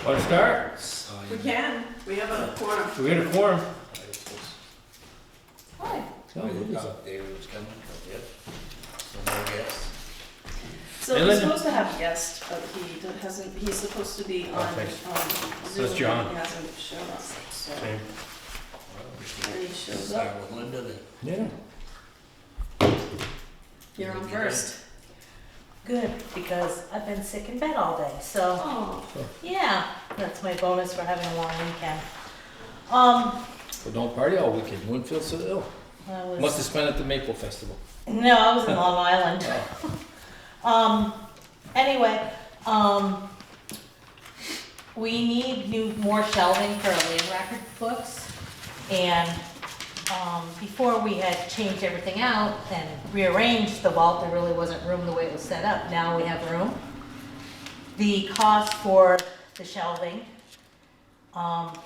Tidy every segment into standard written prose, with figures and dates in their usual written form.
Want to start? We can. We have a quorum. We got a quorum. Hi. Oh, it is. David was coming, yep. So no guests. So Hey, he's Linda. supposed to have a guest, but hasn't, he's supposed to be on, thanks. Zoom. That's John. He hasn't shown up, so Same. when he shows Start up, with Linda then. Yeah. you're on first. Good, because I've been sick in bed all day, so, Oh, yeah, that's my bonus for having a long weekend. Well, don't party all weekend. You wouldn't feel so ill. I Must was, have spent at the Maple Festival. no, I was in Long Island. Anyway, we need more shelving for our land record books, and, before we had changed everything out and rearranged the vault, there really wasn't room the way it was set up. Now we have room. The cost for the shelving,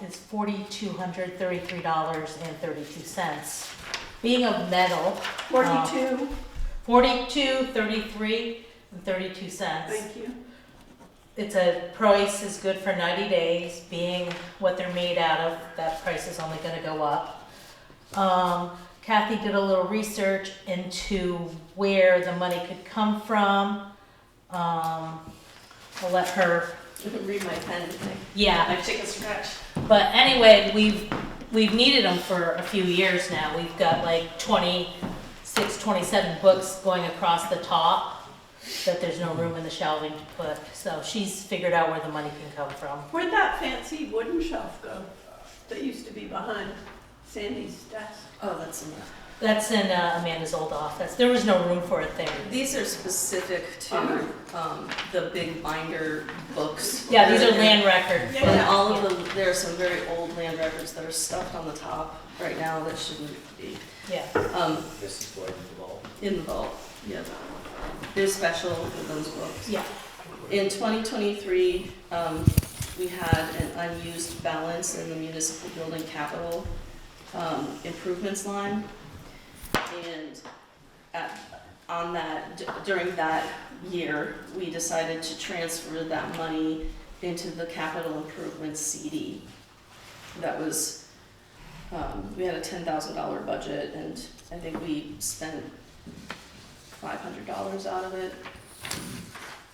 is $4,233.32. Being of metal. 42. 42, 33, and 32 cents. Thank you. It's a price is good for 90 days. Being what they're made out of, that price is only gonna go up. Kathy did a little research into where the money could come from. I'll let her, read my pen thing. yeah. My chicken scratch. But anyway, we've needed them for a few years now. We've got like 26, 27 books going across the top that there's no room in the shelving to put. So she's figured out where the money can come from. Where'd that fancy wooden shelf go that used to be behind Sandy's desk? Oh, that's enough. That's in Amanda's old office. There was no room for it there. These are specific to, the big binder books. Yeah, these are land record. Yeah, And yeah. all of them, there are some very old land records that are stuffed on the top right now that shouldn't be, Yeah. This is what involved. in the vault, yeah. They're special for those books. Yeah. In 2023, we had an unused balance in the municipal building capital improvements line. And during that year, we decided to transfer that money into the capital improvements CD. That was, we had a $10,000 budget, and I think we spent $500 out of it.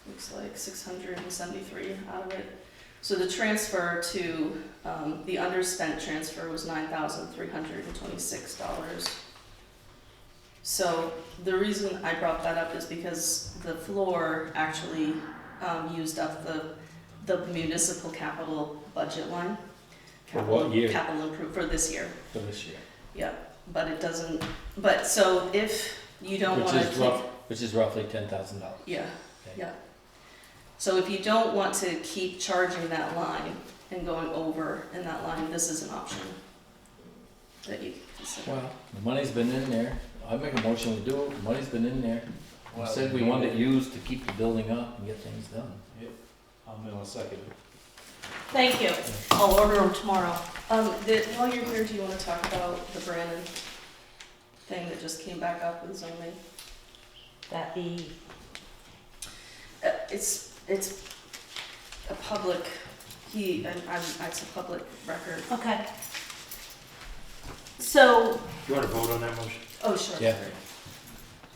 Looks like 673 out of it. So the transfer to, the underspent transfer was $9,326. So the reason I brought that up is because the floor actually used up the municipal capital budget line. For what year? Capital for this year, For this year. yeah, but it doesn't, but so if you don't Which wanna is keep. which is roughly $10,000. Yeah, Okay. yeah. So if you don't want to keep charging that line and going over in that line, this is an option that you can consider. Well, the money's been in there. I make a motion to do it. The money's been in there. We Well, said we wanted it used to keep the building up and get things done. I'm gonna second it. Thank you. I'll order them tomorrow. While you're here, do you wanna talk about the Brandon thing that just came back up with zoning? That be, It's a public, it's a public record. okay. So, You wanna vote on that motion? Oh, sure. Yeah.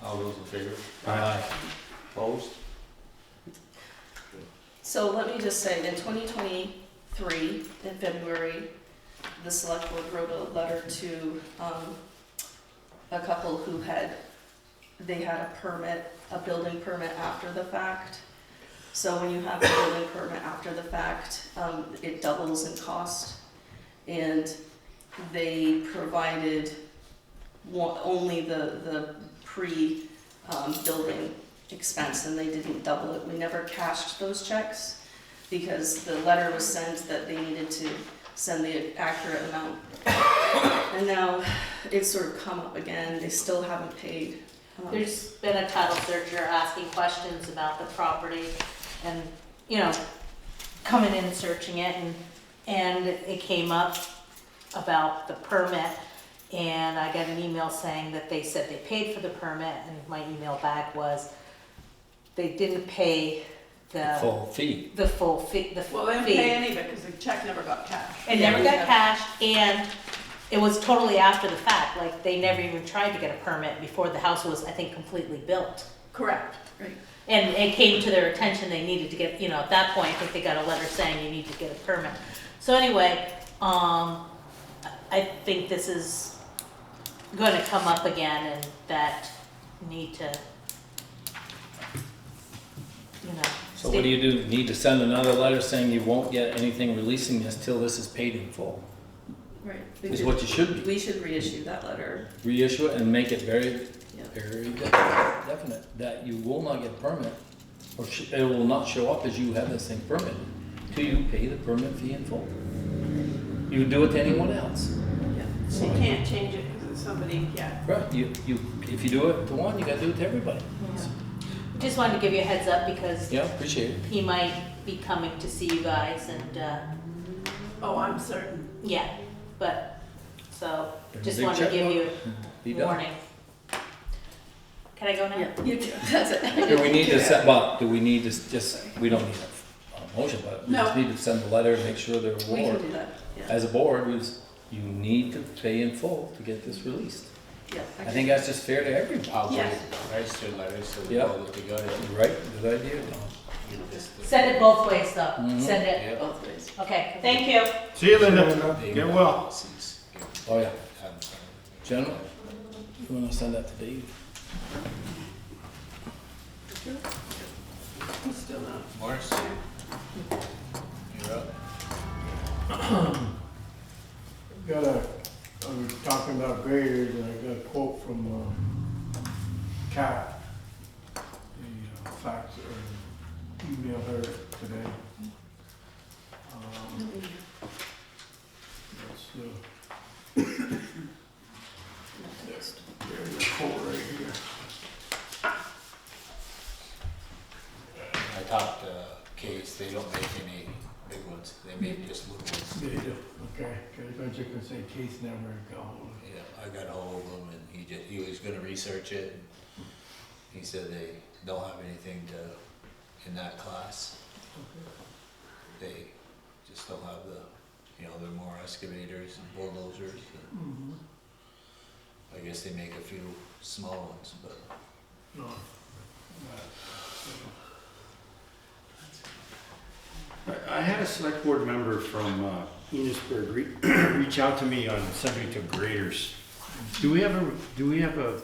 All those in favor? Aye. Opposed? So let me just say, in 2023, in February, the select board wrote a letter to a couple who they had a permit, a building permit after the fact. So when you have a building permit after the fact, it doubles in cost. And they provided only the pre-building expense, and they didn't double it. We never cashed those checks because the letter was sent that they needed to send the accurate amount. And now it's sort of come up again, they still haven't paid. there's been a title searcher asking questions about the property and, coming in and searching it, and it came up about the permit, and I got an email saying that they said they paid for the permit, and my email back was they didn't pay Full fee. the full fee, the Well, they didn't fee. pay any of it because the check never got cashed. It never got cashed, and it was totally after the fact, like, they never even tried to get a permit before the house was, I think, completely built. Correct. Right. And it came to their attention, they needed to get, at that point, I think they got a letter saying you need to get a permit. So anyway, I think this is gonna come up again, and that need to, So what do you do? Need to send another letter saying you won't get anything releasing this till this is paid in full? Right. Is what you should be. We should reissue that letter. Reissue it and make it very, Yeah. very definite that you will not get a permit, or it will not show up as you have this thing permitted till you pay the permit fee in full. You would do it to anyone else. So you can't change it because it's somebody, yeah. Right, if you do it to one, you gotta do it to everybody. just wanted to give you a heads up because Yeah, appreciate it. he might be coming to see you guys and, Oh, I'm certain. yeah, but, so, Bring a just big wanted to give you Be a done. warning. Can I go now? Yeah, you do, that's it. Do we need to set, but do we need to just, we don't need a motion, but we just No. need to send a letter and make sure they're We can awarded. do that, yeah. As a board, you need to pay in full to get this released. Yeah, I think that's just fair to everyone. I'll Yes. register letters so we Yeah. know that we got it. Right, good idea, Tom. Send it both ways though, Mhm. send it, Yeah. both ways. okay, thank you. See you, Linda. Get well. Oh, yeah. Gentlemen, you wanna send that to Dave? I'm still not. Morris, you're up. I was talking about graders, and I got a quote from, Kat. The fax, or emailed her today. That's there's the quote right here. I talked to Case, they don't make any big ones, they make just little ones. There you go, okay, because I was just gonna say Case never got hold of it. Yeah, I got a hold of him and he was gonna research it. He said they don't have anything in that class. They just don't have they're more excavators and bulldozers. And I guess they make a few small ones, but No. I had a select board member from Enosburg reach out to me on the subject of graders. Do we have a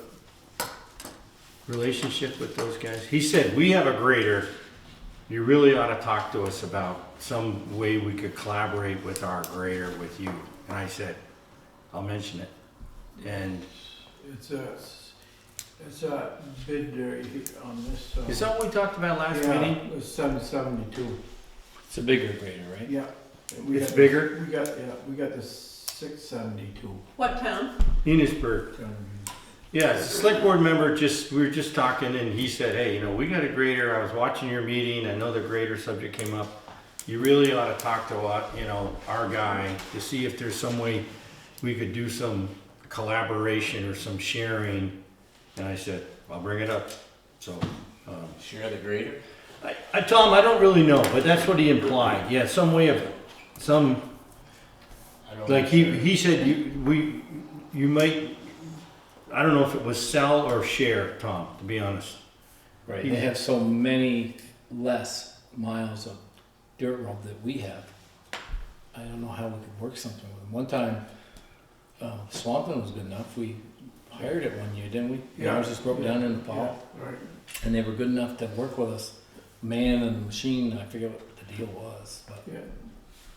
relationship with those guys? He said, we have a grader. You really ought to talk to us about some way we could collaborate with our grader with you. And I said, I'll mention it. And It's a bid there on this. is that what we talked about last Yeah, meeting? it was 772. It's a bigger grader, right? Yeah. It's bigger? We got the 672. What town? Enosburg. Yeah, a select board member we were just talking and he said, hey, we got a grader. I was watching your meeting. I know the grader subject came up. You really ought to talk to our guy to see if there's some way we could do some collaboration or some sharing. And I said, I'll bring it up. So, share the grader. I told him I don't really know, but that's what he implied. Yeah, some way of, I don't like know. he said, you might, I don't know if it was sell or share, Tom, to be honest. Right, they have so many less miles of dirt road that we have. I don't know how we could work something with them. One time, Swampton was good enough, we hired it one year, didn't we? Yeah. Ours just broke down in the fall, Yeah, right. and they were good enough to work with us. Man and machine, I forget what the deal was, but Yeah,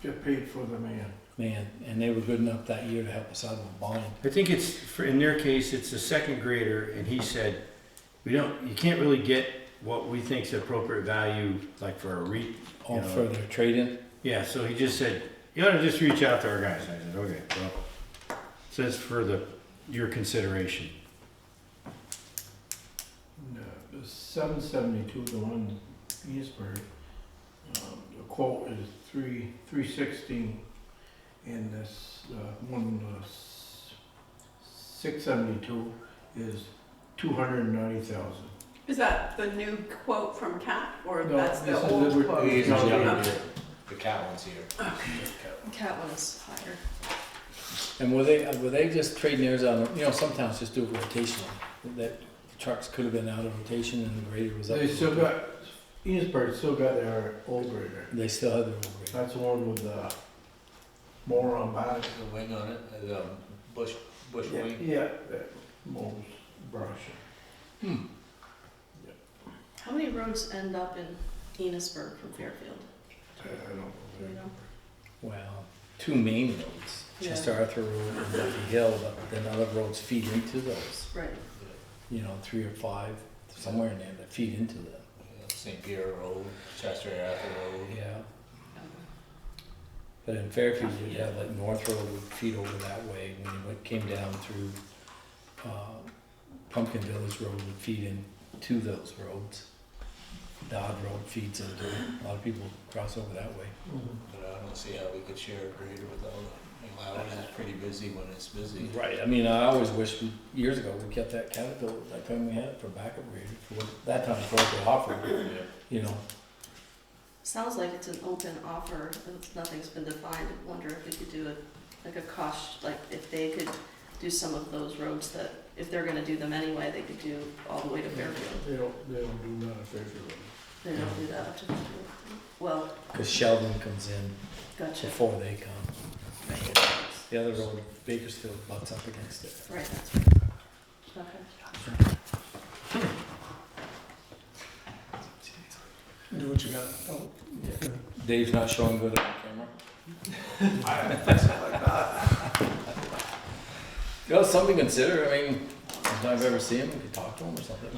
get paid for the man. man, and they were good enough that year to help us out of a bind. I think in their case, it's a second grader, and he said, you can't really get what we think's appropriate value, like for a All for their trade-in. Yeah, so he just said, you ought to just reach out to our guys. I said, okay, well, says for your consideration. No, the 772, the one in Eastburg, the quote is 316, and this one 672 is 290,000. Is that the new quote from Cat, or No, that's this the is old the- quote? He's No, the no. Okay. The cat one's here. Cat one is higher. And were they just trading theirs out, you know, some towns just do it rotationally, that trucks could have been out of rotation and the grader was up. They still got, Enosburg still got their old grader. They still have their old grader. That's the one with the mower on back. The wing on it, the bush Yeah, wing. yeah, that mows brush. Hmm. How many roads end up in Enosburg from Fairfield? I don't know. Do you know? Well, two main roads, Yeah. Chester Arthur Road and Duffy Hill, but then other roads feed into those. Right. You know, 3 or 5, somewhere in there that feed into them. St. Pierre Road, Chester Arthur Road. Yeah. But in Fairfield, you'd have like North Road would feed over that way, when you came down through, Pumpkin Village Road would feed into those roads. Dodd Road feeds into it, a lot of people cross over that way. But I don't see how we could share a grader without it. Ours is pretty busy when it's busy. Right, I mean, I always wish, years ago, we kept that Caterpillar, that time we had it for backup grader, for what, that time for what they offered, you know. Sounds like it's an open offer, if nothing's been defined. I wonder if we could do like a cost, like if they could do some of those roads that, if they're gonna do them anyway, they could do all the way to Fairfield. They don't do none of Fairfield. They don't do that up to Fairfield. Well, Cause Sheldon comes in gotcha. before they come. The other road, Bakersfield butts up against it. Right, that's right. Okay. Do what you gotta, don't. Dave's not showing good on camera. You know, something to consider, I mean, if I've ever seen him, we could talk to him or something.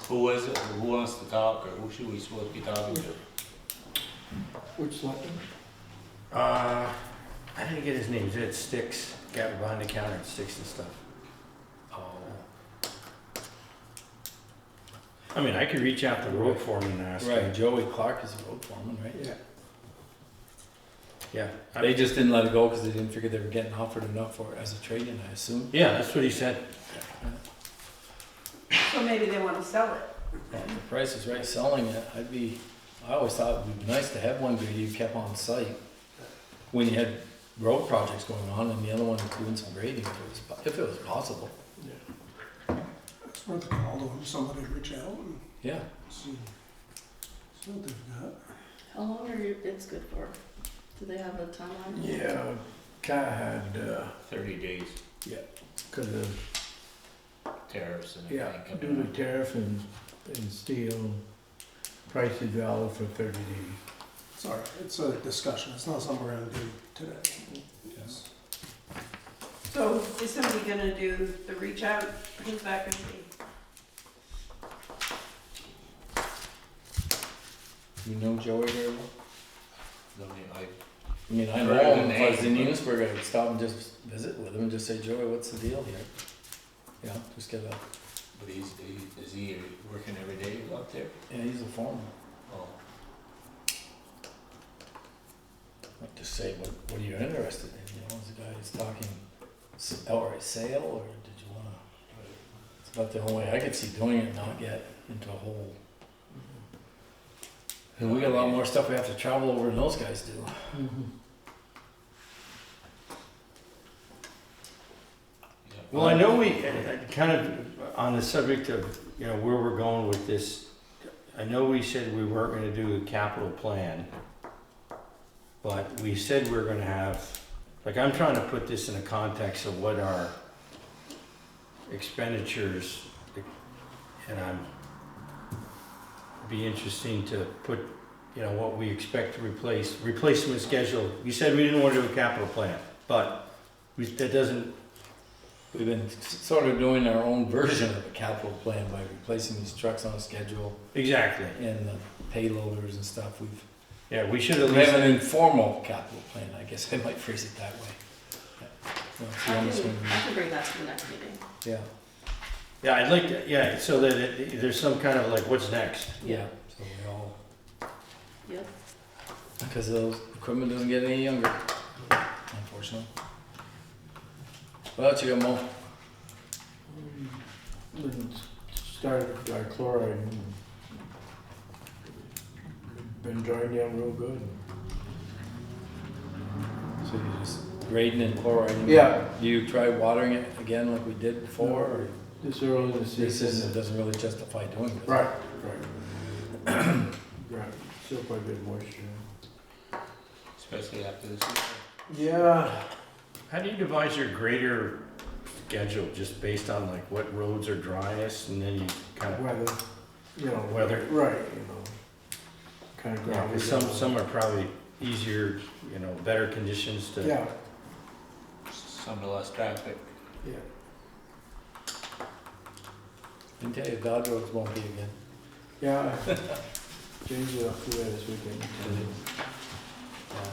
Who is it? Who wants to talk, or who should we supposed to be talking to? Which selectman? I didn't get his name, is it Sticks, got behind the counter at Sticks and stuff. Oh. I mean, I could reach out to road foreman and ask Right, him. Joey Clark is the road foreman, right? Yeah. Yeah. They just didn't let it go because they didn't figure they were getting offered enough for it as a trade-in, I assume. Yeah, that's what he said. So maybe they wanna sell it. Well, the price is right selling it, I always thought it'd be nice to have one grader you kept on site when you had road projects going on and the other one doing some grading if it was possible. It's worth a call to them, somebody reach out and Yeah. see what they've got. How long are your bids good for? Do they have a timeline? Yeah, Cat had, 30 days, cause of, tariffs and yeah, everything. due coming to up. tariff and steel, price is valid for 30 days. It's all right, it's a discussion, it's not something we're gonna do today. Yes. So is somebody gonna do the reach out? Who's that gonna be? You know Joey very well? I I mean, I Heard know the him, if I was in name, but- Enosburg, I'd stop and just visit with him and just say, Joey, what's the deal here? You know, just get a, But is he working every day out there? yeah, he's a foreman. Oh, Like just say what are you interested in, you know, is the guy who's talking outright sale, or did you wanna? It's about the only way I could see doing it, not get into a hole. And we got a lot more stuff we have to travel over than those guys do. yeah. Well, I know we, kind of on the subject of, you know, where we're going with this, I know we said we weren't gonna do a capital plan, but we said we're gonna have, like, I'm trying to put this in a context of what our expenditures, and be interesting to put, you know, what we expect to replacement schedule. You said we didn't want to do a capital plan, but that doesn't. We've been sort of doing our own version of a capital plan by replacing these trucks on a schedule Exactly. and the payloaders and stuff. Yeah, we should at We least. have an informal capital plan, I guess I might phrase it that way. Yeah. Well, it's the I honest can, one. I can bring that to the next meeting. Yeah, Yeah, I'd like to, yeah, so that there's some kind of like, what's next? yeah, so we all, Yep. because those equipment doesn't get any younger, unfortunately. What else you got, Mo? Been started with dichloride and been drying down real good. So you just grading and chlorine? Yeah. Do you try watering it again like we did before, or This early in the season. this isn't, doesn't really justify doing this? Right, right, still quite a bit of moisture. Especially after the season. Yeah, How do you devise your grader schedule, just based on like what roads are driest, and then you kind of, weather, you know. Weather. Right, you know, kind of yeah, ground. 'cause some are probably easier, you know, better conditions to. Yeah, Some of the less traffic. yeah. I can tell you, God roads won't be again. Yeah, changed it up to that this weekend. Yeah.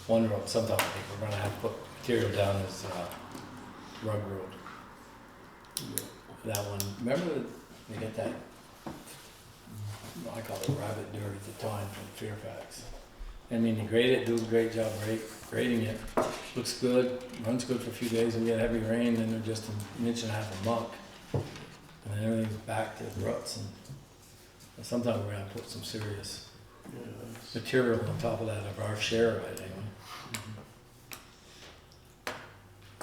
One road, sometime I think we're gonna have to put material down as, rug road. That one, remember they get that, I call it rabbit dirt at the time from Fairfax. I mean, they grade it, do a great job grading it, looks good, runs good for a few days, and get heavy rain, then they're just an inch and a half of muck. And then everything's back to ruts, and sometimes we're gonna put some serious Yeah, that's- material on top of that of our share of it anyway.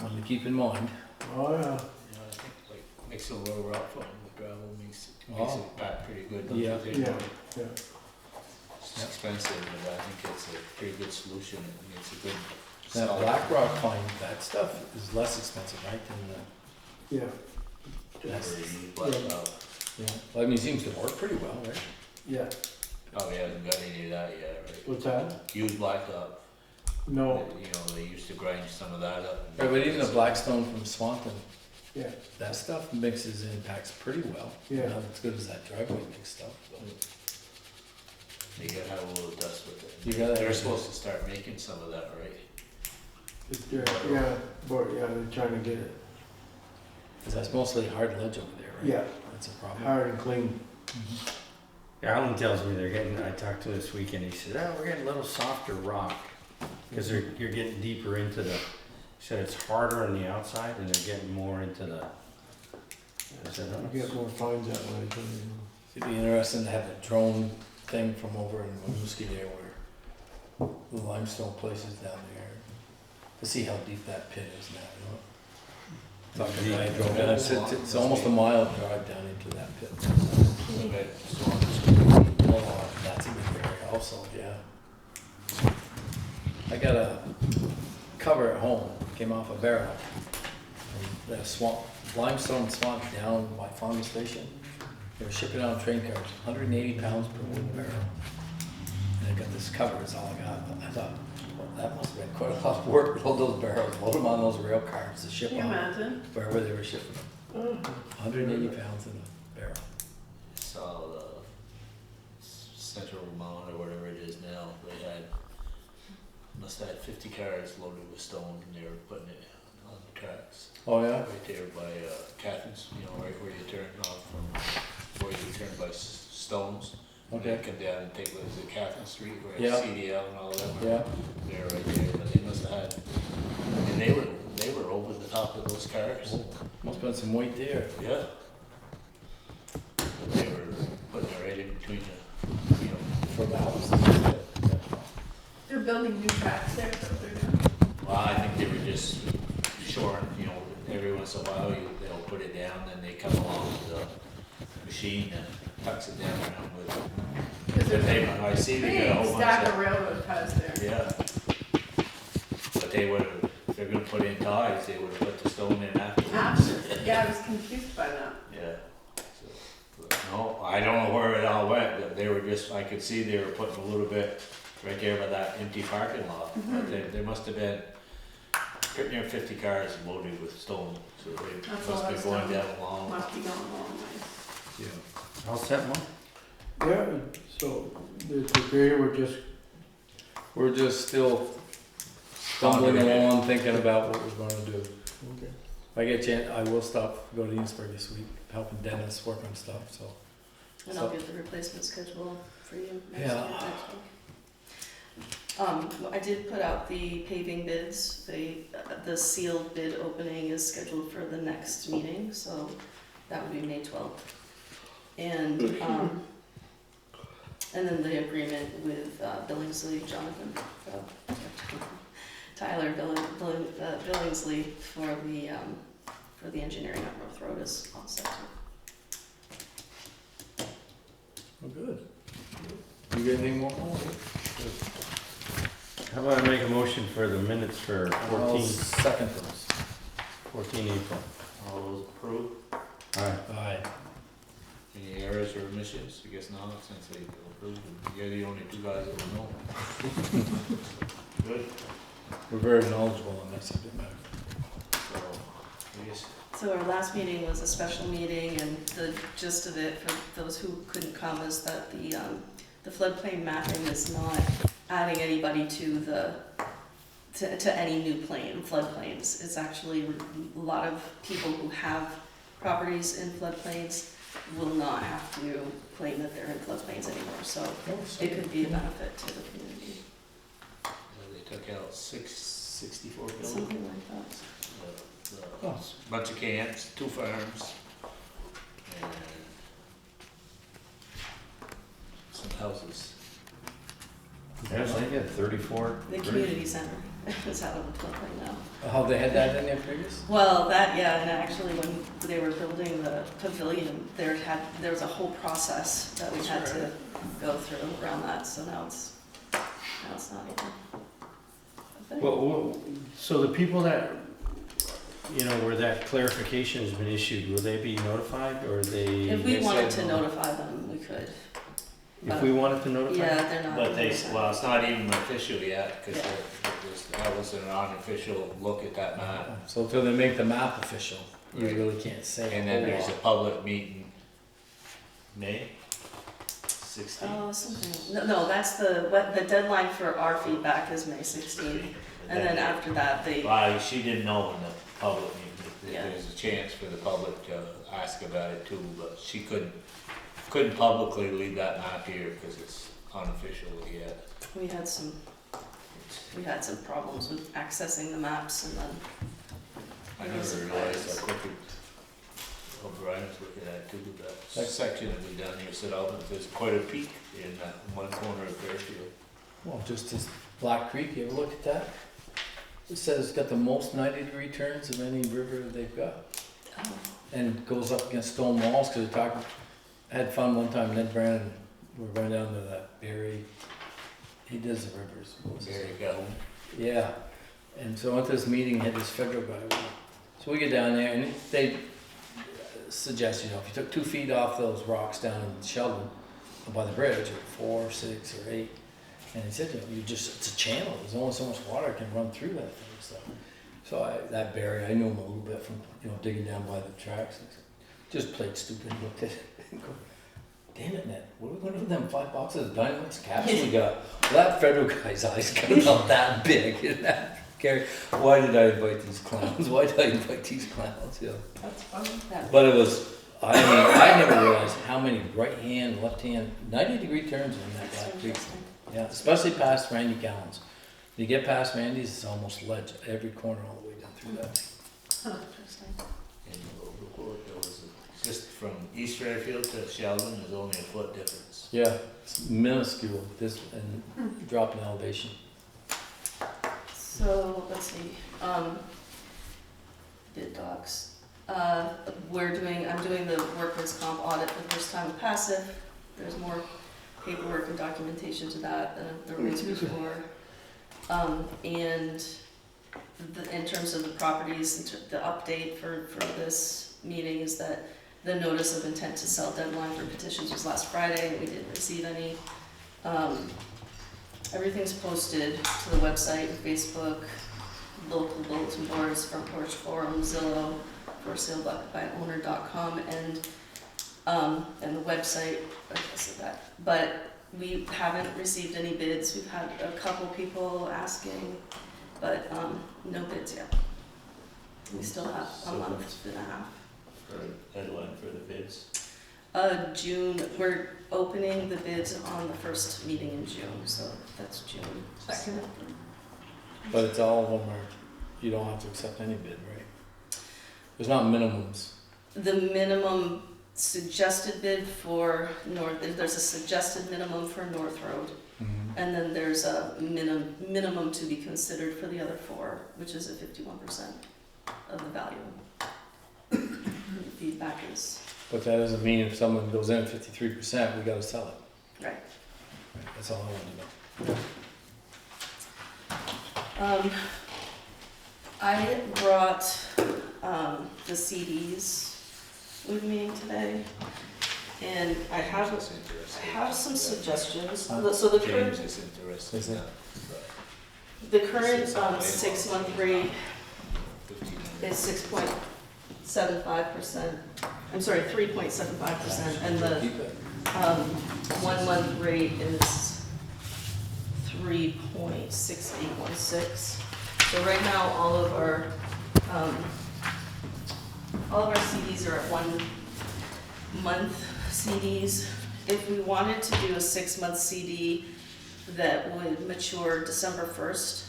One to keep in mind. Oh, yeah, You know, I think like makes it a little rough on the gravel, makes Oh. it back pretty good. don't you Yeah. think? yeah, yeah. It's expensive, but I think it's a pretty good solution. It's a good. That solid- black rock pine, that stuff is less expensive, right, than the, Yeah, that's, Black out. yeah, well, I mean, it seems to work pretty well, right? yeah. Oh, he hasn't got any of that yet, right? What's that? Used blacktop. No, You know, they used to grind some of that up. Right, but even the blackstone from Swanton, yeah, that stuff mixes and packs pretty well. Yeah. Not as good as that driveway mix stuff, but. You gotta have a little dust with it. You gotta They're have- supposed to start making some of that, right? yeah, but, yeah, they're trying to get it, Cause that's mostly hard ledge over there, right? yeah, That's a problem. hard and clean. Alan tells me they're getting, I talked to him this weekend, he said, oh, we're getting a little softer rock, because you're getting deeper into the, he said it's harder on the outside, and they're getting more into the. I said, "Oh, You get more fines that way, too, you know. It'd be interesting to have a drone thing from over in Winooski there where the limestone places down there, to see how deep that pit is now, you know? Talking about drone, and it's almost a mile drive down into that pit. Okay, so Oh, that's a good area also, yeah. I got a cover at home, came off a barrel. And the swamp, limestone swamp down by Farm Station. They were shipping out on train cars, 180 pounds per wooden barrel. And I got this cover, is all I got. But I thought, well, that must have been quite a lot of work, load those barrels, load them on those rail cars to ship Can you them imagine? wherever they were shipping them. 180 pounds in a barrel. saw the Central Vermont or whatever it is now, they had, must have had 50 cars loaded with stone and they were putting it on the tracks. Oh, yeah? Right there by Catherine's, you know, right where you turn off from, where you turn by Stones. And Okay. then come down and take, what is it, Catherine Street, where Yeah. CDL and all of them are Yeah. there right there, but they must have had, and they were over the top of those cars. Must have been some weight there. Yeah. They were putting it right in between the, you know, For balance. They're building new tracks there, so they're doing. well, I think they were just short, you know, every once in a while they'll put it down, then they come along with the machine and tucks it down around with it. Because But there's they, I see a they got a big whole bunch stack of, of railroad ties there. yeah. But they would have, if they're gonna put in ties, they would have put the stone in afterwards. Yeah, I was confused by that. Yeah. So, but no, I don't know where it all went, but they were just, I could see they were putting a little bit right there by that empty parking lot. But there must have been pretty near 50 cars loaded with stone, so they That's a must lot be of going stone. down along. Must be going along nice. Yeah. How's that one? Yeah, so the grader would just, We're just still stumbling along, thinking about what we're gonna do. okay. If I get a chance, I will stop, go to Enosburg this week, helping Dennis work on stuff, so. And I'll get the replacement schedule for you next Yeah. week. I did put out the paving bids. The sealed bid opening is scheduled for the next meeting, so that would be May 12th. And then the agreement with Billingsley, Tyler Billingsley for the engineering on North Road is all set. Well, good. You got anything more? How about I make a motion for the minutes for I'll 14 second those. April? All those approved? Alright. Aye. Any errors or omissions? I guess not, since they approved, and you're the only two guys that will know. Good, We're very knowledgeable on that subject matter. so, I guess, So our last meeting was a special meeting, and the gist of it, for those who couldn't come, is that the floodplain mapping is not adding anybody to any new floodplains. It's actually a lot of people who have properties in floodplains will not have to claim that they're in floodplains anymore, so it could be a benefit to the community, they took out 664 buildings. something like that. Oh, Bunch of camps, 2 farms, and some houses. Yes, I get 34. The community center is out of the floodplain now. how they had that in there previous? Well, and actually when they were building the pavilion, there was a whole process that we had to go through around that, so now it's not even a thing. Well, so the people that, where that clarification has been issued, will they be notified, or they? If we they wanted said to no. notify them, we could. If we wanted to notify? Yeah, they're not. But notified. well, it's not even official yet, because Yeah. that was an unofficial look at that map. So until they make the map official, you Right. really can't say. And then there's a public meeting, May 16th. Oh, something, no, that's the deadline for our feedback is May 16th, and then after that, Well, she didn't know in the public meeting, Yeah. there's a chance for the public to ask about it too, but she couldn't publicly leave that map here because it's unofficial yet. we had some problems with accessing the maps, and then I never realized how quickly, Brian's looking at too, that section that we down here set out, there's quite a peak in that one corner of Fairfield. Well, just as Black Creek, you ever look at that? It says it's got the most 90-degree turns of any river they've got. oh, And goes up against stone walls, cause I had fun one time, Ned Brandon, we went down to that Barry, he does the rivers. What was his There name? you go. Yeah, and so I went to this meeting, had this federal guy with me. So we get down there and they suggest, if you took 2 feet off those rocks down in Sheldon by the bridge, or 4, 6, or 8, and he said, it's a channel, there's only so much water can run through that thing, so that Barry, I knew him a little bit from, digging down by the tracks, and just played stupid, looked at it, and go, damn it, Ned, what are we gonna do with them 5 boxes of dynamite caps we got? Well, that federal guy's eyes got about that big, and that, Gary, why did I invite these clowns? Why did I invite these clowns? that's funny. That- But it was, I never realized how many right hand, left hand, 90-degree turns in that That's so Black Creek. interesting. Yeah, especially past Randy Gallons. You get past Randy's, it's almost ledge, every corner all the way down through that. Oh, interesting. And there was just from East Fairfield to Sheldon, there's only a foot difference. Yeah, it's minuscule, this, and drop in elevation. So, let's see, bid docs. I'm doing the workers' comp audit for the first time with passive. There's more paperwork and documentation to that than there was before. And in terms of the properties, the update for this meeting is that the notice of intent to sell deadline for petitions was last Friday, and we didn't receive any. Everything's posted to the website, Facebook, local bulletin boards, front porch forum, Zillow, for-sale-by-owner.com, and the website, I said that. But we haven't received any bids. We've had a couple people asking, but no bids yet. We still have a month and a half. For deadline for the bids. June, we're opening the bids on the first meeting in June, so that's June 2nd. But it's all of them are, you don't have to accept any bid, right? There's not minimums. The minimum suggested bid for North, there's a suggested minimum for North Road, and then there's a minimum to be considered for the other four, which is at 51% of the value. Feedback is, But that doesn't mean if someone goes in at 53%, we gotta sell it. right. Right, that's all I want to know. I brought the CDs with me today, and I have James is interested. some suggestions. Huh? So the James current, is interested. Is it? the current 6-month rate 15. is 6.75%. I'm sorry, 3.75%, and the Keep it. 1 month rate is 3.6816. So right now, all of our CDs are at 1 month CDs. If we wanted to do a 6-month CD that would mature December 1st,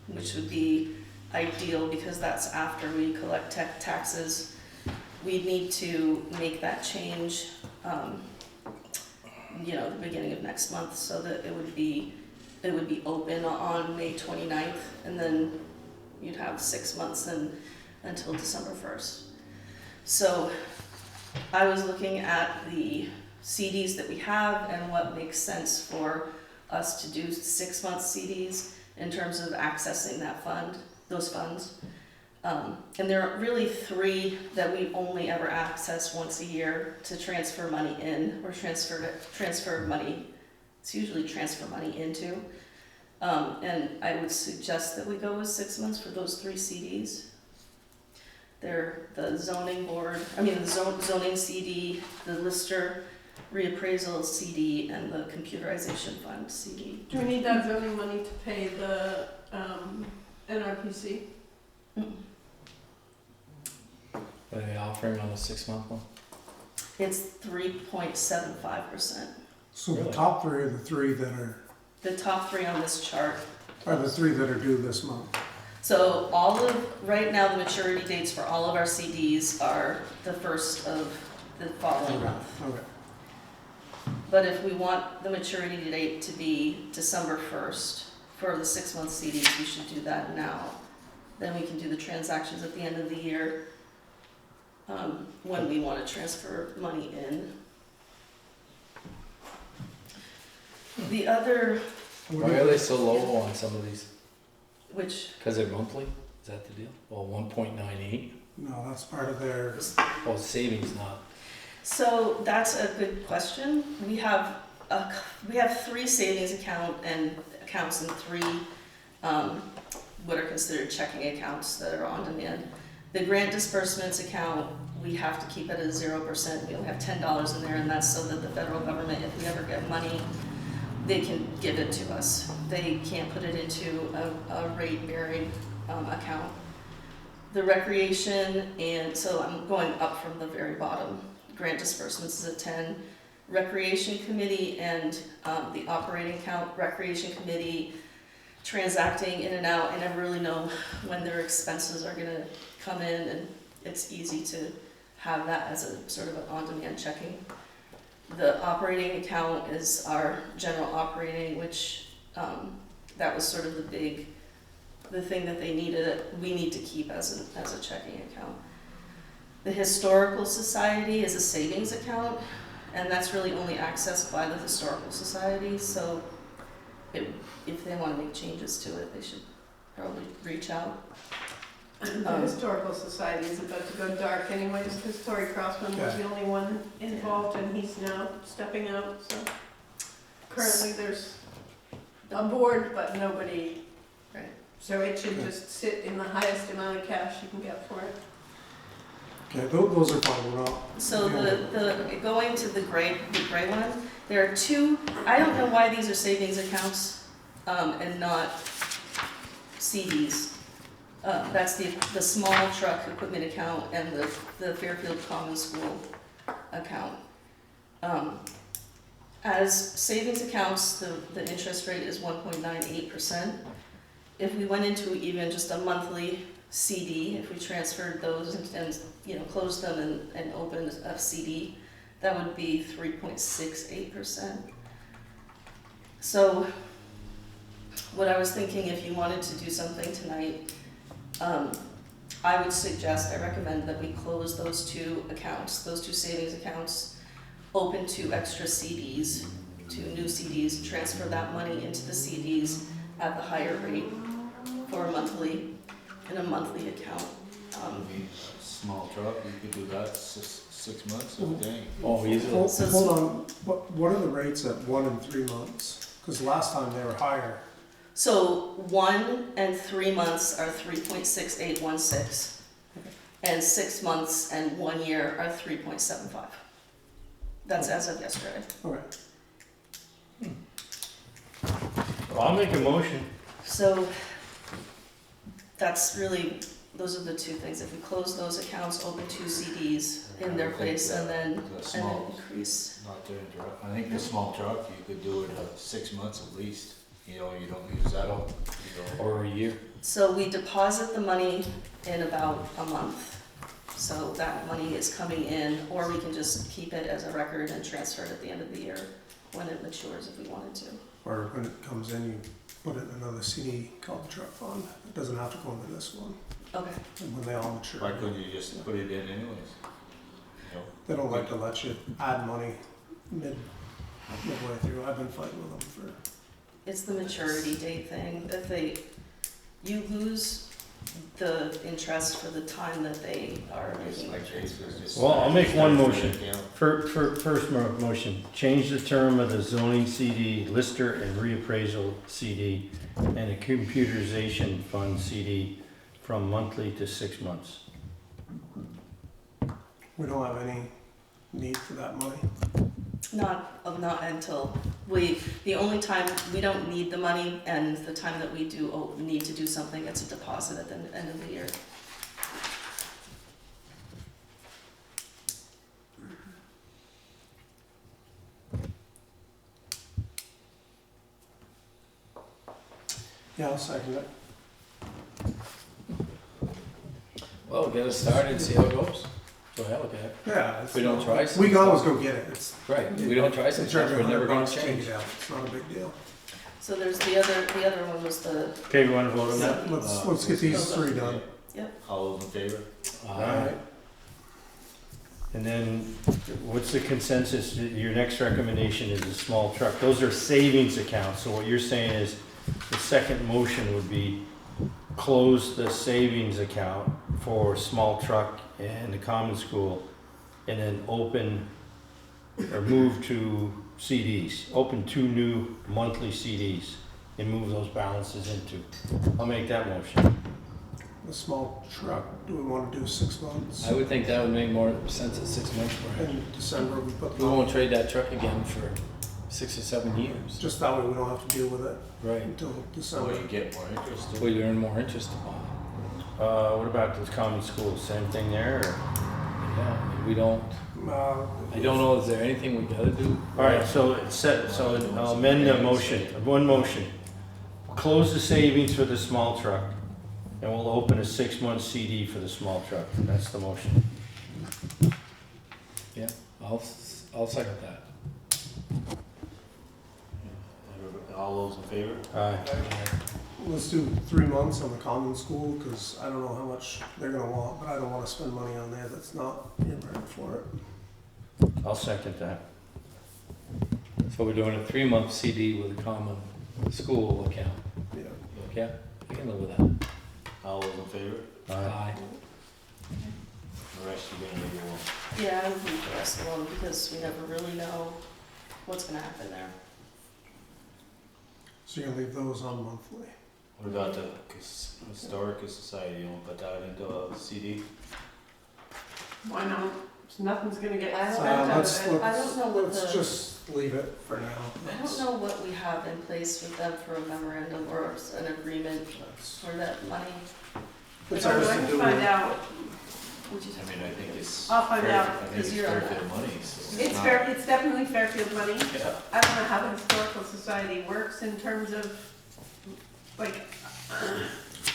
which would be ideal because that's after we collect taxes, we'd need to make that change, the beginning of next month, so that it would be open on May 29th, and then you'd have 6 months until December 1st. So I was looking at the CDs that we have and what makes sense for us to do 6-month CDs in terms of accessing those funds. And there are really 3 that we only ever access once a year to transfer money in, or transfer money. It's usually transfer money into. And I would suggest that we go with 6 months for those 3 CDs. They're the zoning CD, the Lister reappraisal CD, and the computerization fund CD. Do we need that zoning money to pay the NRPC? What are they offering on a 6-month one? It's 3.75%. So the Really? top 3 are the 3 that The top 3 on this chart. are the 3 that are due this month. So right now, the maturity dates for all of our CDs are the 1st of the following month. Okay. But if we want the maturity date to be December 1st for the 6-month CDs, we should do that now. Then we can do the transactions at the end of the year, when we want to transfer money in. The other, Why are they so low on some of these? which, Because they're monthly? Is that the deal? Well, 1.98? No, that's part of their, Well, savings not. so that's a good question. We have 3 savings accounts and 3 what are considered checking accounts that are on demand. The grant disbursements account, we have to keep it at 0%. We only have $10 in there, and that's so that the federal government, if we ever get money, they can give it to us. They can't put it into a rate-bearing account. The recreation, and so I'm going up from the very bottom. Grant disbursements is at 10. Recreation committee and the operating account, recreation committee transacting in and out. I never really know when their expenses are gonna come in, and it's easy to have that as a sort of an on-demand checking. The operating account is our general operating, which that was sort of the thing that they needed, we need to keep as a checking account. The historical society is a savings account, and that's really only accessed by the historical society, so if they want to make changes to it, they should probably reach out. The Historical Society is about to go dark anyways, because Tori Crossman was the only one involved, and he's now stepping out, so. Currently, there's a board, but nobody. Right. So it should just sit in the highest amount of cash you can get for it. okay, those are fine, we're not. So going to the gray one, there are 2, I don't know why these are savings accounts and not CDs. That's the small truck equipment account and the Fairfield Common School account. As savings accounts, the interest rate is 1.98%. If we went into even just a monthly CD, if we transferred those and closed them and opened a CD, that would be 3.68%. So what I was thinking, if you wanted to do something tonight, I recommend that we close those two accounts, those two savings accounts, open two extra CDs, two new CDs, transfer that money into the CDs at the higher rate for a monthly account. Small truck, you could do that 6 months, I think. Oh, easily. Hold So- hold on, what are the rates at 1 and 3 months? Because last time they were higher. So 1 and 3 months are 3.6816, and 6 months and 1 year are 3.75. That's as of yesterday. Okay. I'll make a motion. So those are the two things. If we close those accounts, open two CDs in their place, and then increase. Not to interrupt, I think the small truck, you could do it 6 months at least, you don't use that all, Or a year. So we deposit the money in about a month. So that money is coming in, or we can just keep it as a record and transfer it at the end of the year when it matures if we wanted to. Or when it comes in, you put it in another CD called the truck fund. It doesn't have to go into this one. Okay. And when they all mature. Why couldn't you just put it in anyways? They don't like to let you add money midway through. I've been fighting with them for. It's the maturity date thing. You lose the interest for the time that they are making their transfers. Well, I'll make one motion. First motion, change the term of the zoning CD, lister and reappraisal CD, and a computerization fund CD from monthly to 6 months. We don't have any need for that money. Not until the only time we don't need the money, and the time that we do need to do something, it's a deposit at the end of the year. Yeah, I'll second it. Well, get us started, see how it goes. So I look at it. Yeah. If we don't try some We can always stuff- go get it. It's Right, we don't try some stuff, we're never gonna change. it out. It's not a big deal. So there's the other one was the, Okay, we wanna vote on that? Let's get these three done. All those in favor? Alright. And then, what's the consensus? Your next recommendation is a small truck. Those are savings accounts, so what you're saying is, the second motion would be close the savings account for small truck and the common school, and then open, or move to CDs, open 2 new monthly CDs, and move those balances into. I'll make that motion. The small truck, do we want to do 6 months? I would think that would make more sense at 6 months. In December, we put We won't trade that truck again for 6 or 7 years. just that way we don't have to deal with it Right. until So December. you get more interest. Well, you earn more interest upon it. What about the common school? Same thing there, or? Yeah, I mean, we don't, Uh, I don't know, is there anything we gotta do? All right, so it's set, so I'll amend the motion, one motion. Close the savings for the small truck, and we'll open a 6-month CD for the small truck. That's the motion. Yeah, I'll second that. All those in favor? Aye. Let's do 3 months on the common school, because I don't know how much they're gonna want, but I don't wanna spend money on there that's not earmarked for it. I'll second that. So we're doing a 3-month CD with a common school account. Yeah. Okay, I can live with that. All those in favor? Aye. The rest you're gonna leave alone. yeah, I would leave the rest alone because we never really know what's gonna happen there. So you're gonna leave those on monthly? What about the historical society, you wanna put that into a CD? Why not? Nothing's gonna get I don't spent know. out Let's, of it. I don't know what let's the- just leave it for now. I don't know what we have in place with them for a memorandum or an agreement That's- for that money. It's I ours can to do. find out. Would you I mean, I think it's. I'll find out, I think because it's you're on Fairfield money, so It's not- it's definitely Fairfield money. Yeah. I don't know how the Historical Society works in terms of, like,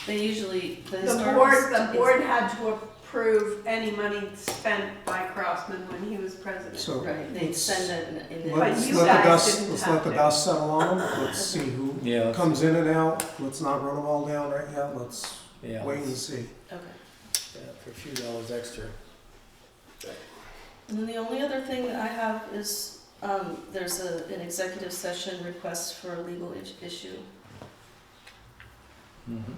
They usually, the the historical. board had to approve any money spent by Crossman when he was president. So Right, they let's, send it in But let's you let the guys dust, didn't let's have let the to. dust settle on them. Let's see who Yeah, comes in and out. Let's not run them all down right yet. Let's yeah, wait and see. Okay. yeah, for a few dollars extra. And then the only other thing that I have is, there's an executive session request for a legal issue. Mm-hmm.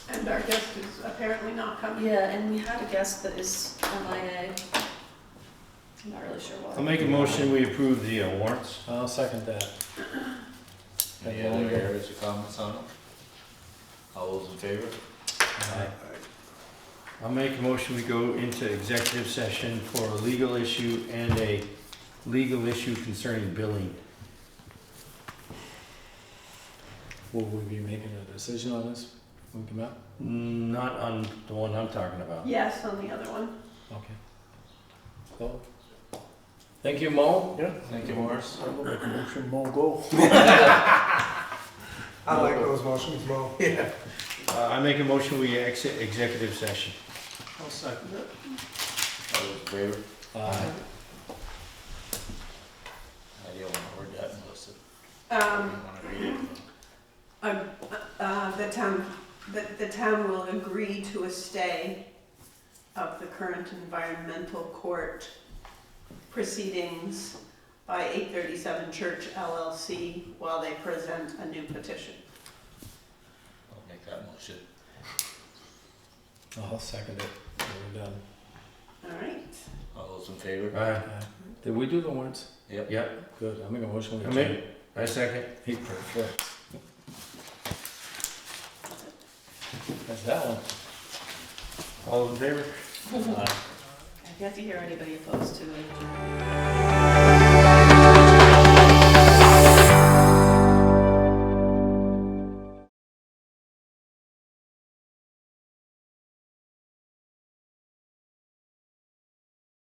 And our guest is apparently not coming. Yeah, and we had a guest that is MIA. I'm not really sure I'll why. make a motion, we approve the warrants. I'll second that. Any other areas or comments on them? All those in favor? I'll make a motion, we go into executive session for a legal issue and a legal issue concerning billing. Will we be making a decision on this when we come out? Not on the one I'm talking about. Yes, on the other one. Okay. So, thank you, Mo. Yeah. Thank you, Morris. I will make a motion, Mo go. I like those motions, Mo. Yeah. I make a motion, we exit executive session. I'll second it. All those in favor? Aye. I don't wanna word that, Melissa. Um, You wanna read it? the town will agree to a stay of the current environmental court proceedings by 837 Church LLC while they present a new petition. I'll make that motion. I'll second it. We're done. All right. All those in favor? Aye. Did we do the warrants? Yep. Yep, Good. I'll make a motion. I make, I second. Hey, perfect. That's that one. All in favor? I've yet to hear anybody opposed to it.